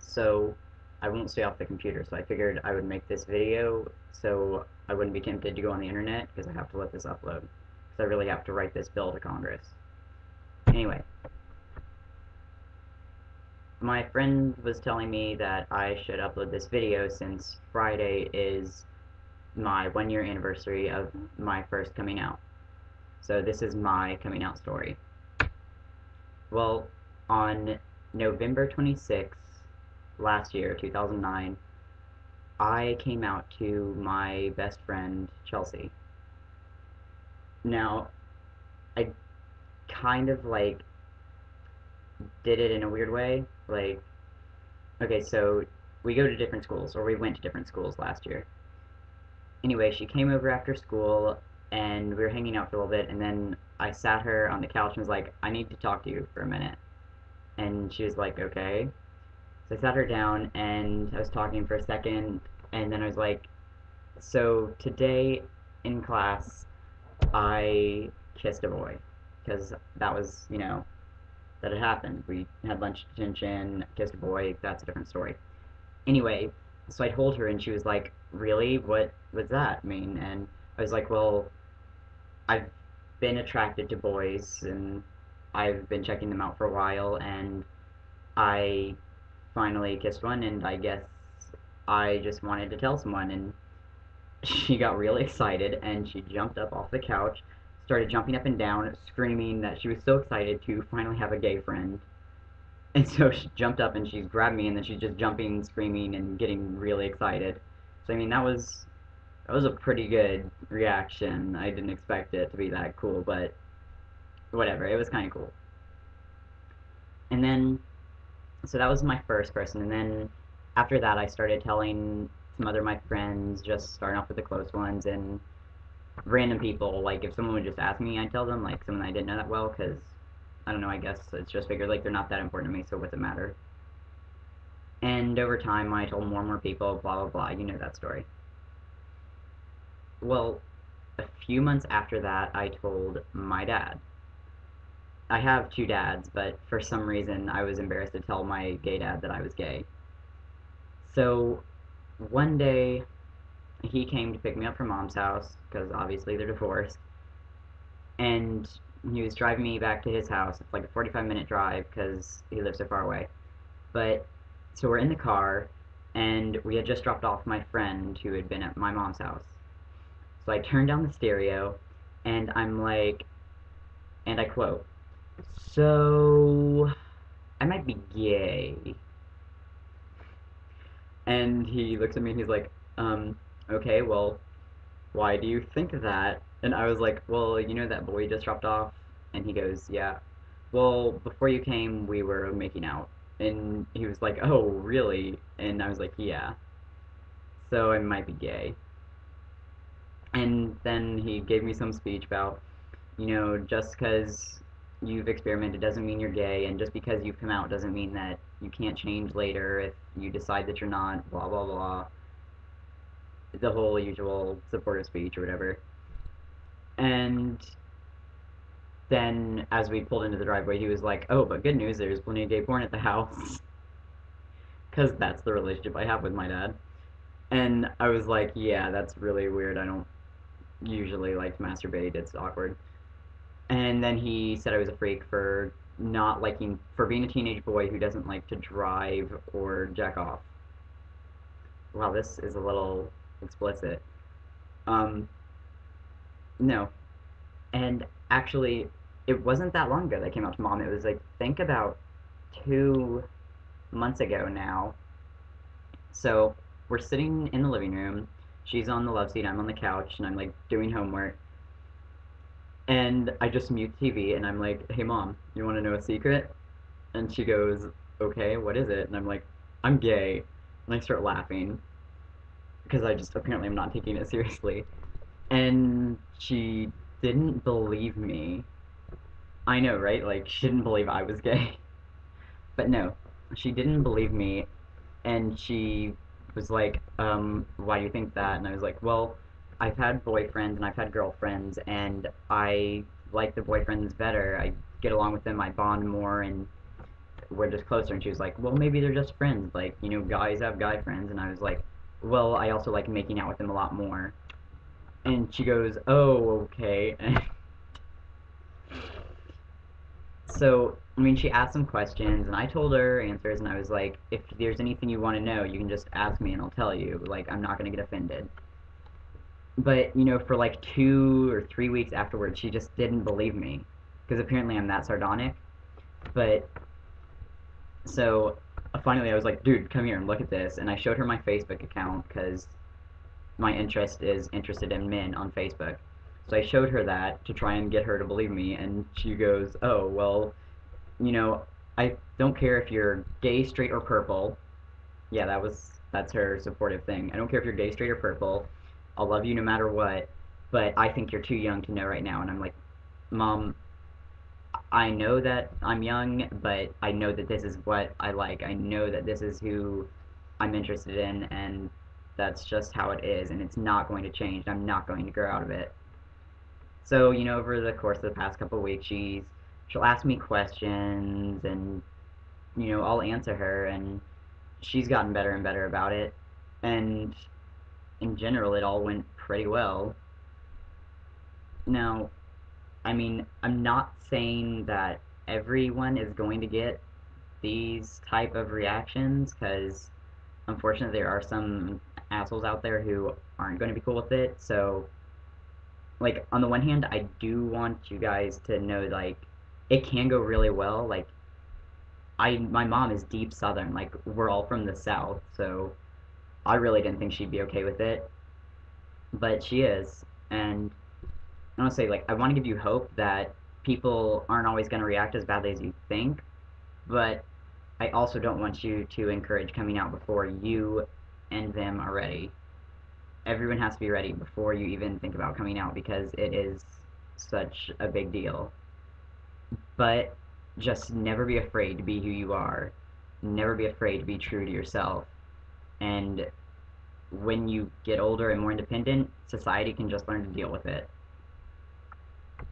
So I won't stay off the computer, so I figured I would make this video so I wouldn't be tempted to go on the internet because I have to let this upload. Because I really have to write this bill to Congress. Anyway, my friend was telling me that I should upload this video since Friday is my 1 year anniversary of my first coming out. So this is my coming out story. Well, on November 26th last year, 2009, I came out to my best friend, Chelsea. Now, I kind of like did it in a weird way. Like, okay, so we go to different schools, or we went to different schools last year. Anyway, she came over after school, and we were hanging out for a little bit, and then I sat her on the couch and was like, I need to talk to you for a minute. And she was like, okay. So I sat her down, and I was talking for a second, and then I was like, so today in class, I kissed a boy because that was, that had happened. We had lunch detention, kissed a boy. That's a different story. Anyway, so I told her, and she was like, "Really? What was that mean?" And I was like, "Well, I've been attracted to boys, and I've been checking them out for a while, and I finally kissed one, and I guess I just wanted to tell someone." And she got really excited and she jumped up off the couch, started jumping up and down, screaming that she was so excited to finally have a gay friend. And so she jumped up and she's grabbed me and then she's just jumping, screaming, and getting really excited. So I mean that was a pretty good reaction. I didn't expect it to be that cool, but whatever. It was kind of cool. And then so that was my first person, and then after that I started telling some other of my friends, just starting off with the close ones, and random people. Like if someone would just ask me, I'd tell them, like someone I didn't know that well, because I don't know. I guess it's just figured like they're not that important to me, so what's it matter? And over time, I told more and more people. Blah blah blah. You know that story. Well, a few months after that, I told my dad. I have two dads, but for some reason, I was embarrassed to tell my gay dad that I was gay. So one day, he came to pick me up from mom's house because obviously they're divorced, and he was driving me back to his house. It's like a 45-minute drive because he lives so far away. But so we're in the car, and we had just dropped off my friend who had been at my mom's house. So I turned down the stereo, and I'm like, and I quote, "So I might be gay." And he looks at me and he's like, okay, well, why do you think that? And I was like, well, you know that boy you just dropped off? And he goes, yeah. Well, before you came, we were making out. And he was like, oh, really? And I was like, yeah. So I might be gay. And then he gave me some speech about, just because you've experimented doesn't mean you're gay, and just because you've come out doesn't mean that you can't change later if you decide that you're not, blah, blah, blah. The whole usual supportive speech or whatever. And then as we pulled into the driveway, he was like, "Oh, but good news, there's plenty of gay porn at the house," because that's the relationship I have with my dad. And I was like, "Yeah, that's really weird. I don't usually like to masturbate. It's awkward." And then he said I was a freak for not liking for being a teenage boy who doesn't like to drive or jack off. Wow, this is a little explicit. Um, no, and actually, it wasn't that long ago that I came out to mom. It was like, think about 2 months ago now. So we're sitting in the living room. She's on the love seat. I'm on the couch, and I'm like doing homework. And I just mute the TV, and I'm like, "Hey, mom, you want to know a secret?" And she goes, "Okay, what is it?" And I'm like, "I'm gay." And I start laughing because I just apparently am not taking it seriously. And she didn't believe me. I know, right? Like, she didn't believe I was gay. But no, she didn't believe me, and she was like, why do you think that? And I was like, well, I've had boyfriends and I've had girlfriends, and I like the boyfriends better. I get along with them, I bond more, and we're just closer. And she was like, well, maybe they're just friends. Like, guys have guy friends. And I was like, well, I also like making out with them a lot more. And she goes, oh, okay. So, I mean, she asked some questions, and I told her answers, and I was like, if there's anything you want to know, you can just ask me, and I'll tell you. Like, I'm not gonna get offended. But, for like 2 or 3 weeks afterwards, she just didn't believe me, because apparently I'm that sardonic. But, so, finally I was like, dude, come here and look at this. And I showed her my Facebook account, because my interest is interested in men on Facebook. So I showed her that to try and get her to believe me, and she goes, oh, well, you know, I don't care if you're gay, straight, or purple. Yeah, that's her supportive thing. I don't care if you're gay, straight, or purple. I'll love you no matter what. But I think you're too young to know right now. And I'm like, Mom, I know that I'm young, but I know that this is what I like. I know that this is who I'm interested in, and that's just how it is. And it's not going to change. I'm not going to grow out of it. So, over the course of the past couple of weeks, she'll ask me questions, and I'll answer her, and she's gotten better and better about it. And in general, it all went pretty well. Now, I mean, I'm not saying that everyone is going to get these type of reactions, because unfortunately there are some assholes out there who aren't going to be cool with it. So, like, on the one hand, I do want you guys to know, like, it can go really well. Like, my mom is deep Southern. Like, we're all from the South, so I really didn't think she'd be okay with it, but she is. And I want to say, like, I want to give you hope that people aren't always going to react as badly as you think, but I also don't want you to encourage coming out before you and them are ready. Everyone has to be ready before you even think about coming out, because it is such a big deal. But just never be afraid to be who you are. Never be afraid to be true to yourself. And when you get older and more independent, society can just learn to deal with it.